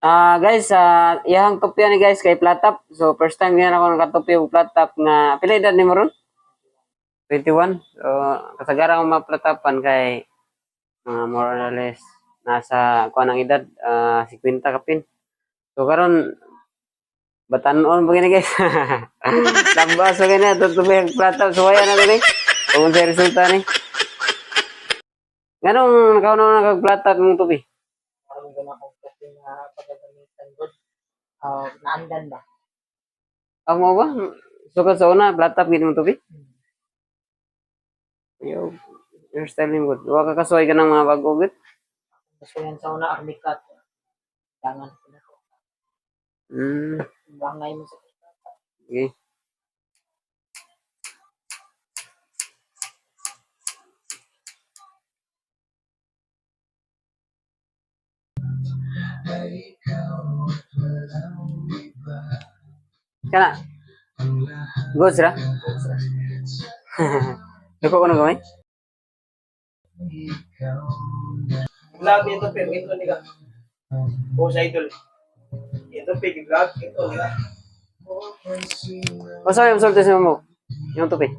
Guys, iyang tupya ni guys kay Platap. So first time nga ako nakatupya og Platap nga pila edad nimo ron? 21. So kasagaran ko maplatapan kay mga more or less nasa kuan ang edad 50 kapin. So karon batanon pa gini guys. Lambas pa gini tutupya og Platap so waya na gani. Kung sa resulta ni. Nganong nakauna na kag Platap mong tupi? Parang gano'n akong kasi na pagagamitan doon. Naandan ba? Amo ba? Sukad sa una Platap gid mong tupi? Yo, hairstyle mo gud. Wa ka kasuway ka ng mga bago gud. Gusto yan sa una, armikat. Dangan ko na ko. Hmm, Bangay mo sa okay. Kana. Gods ra. Dako ko na gamay. vlog ito, pero ito nila. O sa idol. Ito, pig vlog. Ito nila. Basta yung sulti sa mo. Yung tupi.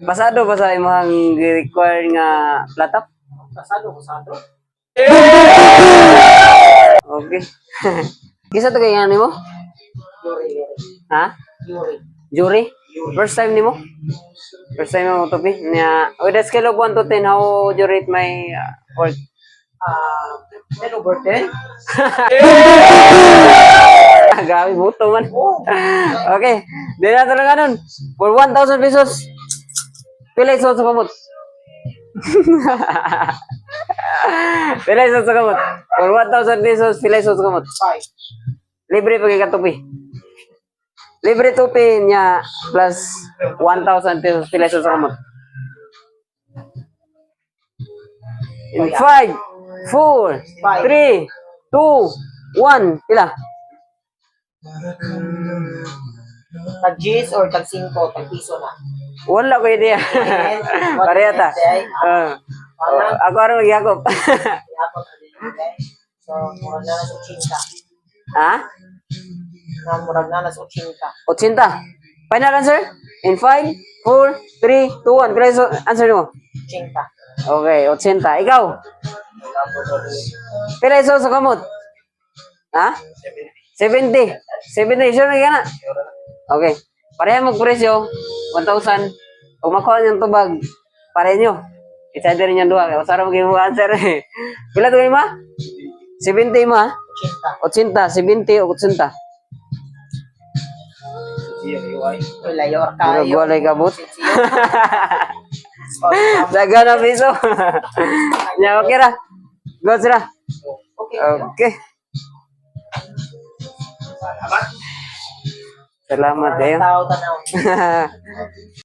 Pasado ba sa imong require nga platap? Kasado, kasado. Okay. Kisa to kay nga nimo? Yuri, yuri. Ha? Yuri. Jury? First time nimo? First time mo tupi? Nya, with a scale of 1 to 10, how would you rate my work? 10/10? Grabe, buto man. Okay. Di na talaga nun. For 1,000 pesos, pila isot sa kamot? Pila isot sa kamot? For 1,000 pesos, pila isot sa kamot? 5. Libre pag ikatupi. Libre tupi niya plus 1,000 pesos, pila isot sa kamot? In 5, 4, 3, 2, 1, pila? Tag G's or tag 5, tag piso na. Wala ko idea. Parehata. Ako rin magyakop. Yapot na din yun, so, murag na nas 80. Ha? Murag na nas 80. 80. Final answer? In 5, 4, 3, 2, 1. Kaya answer mo? 80. Okay, 80. Ikaw? Pila iso sa kamot? Ha? 70. 70. Sure na ka na? Okay. Pareha magpresyo. 1,000. Kung makuha niyang tubag, pareha niyo. Isa din yung dua. Kaya sarap maging answer eh. Pila ito kayo ma? 70 ma? 80. 70 o 80. Layor kayo. Gulay kabut. Daga na piso. Ya, okay ra. Gods ra. Okay. Salamat kayo. Tao tanaw.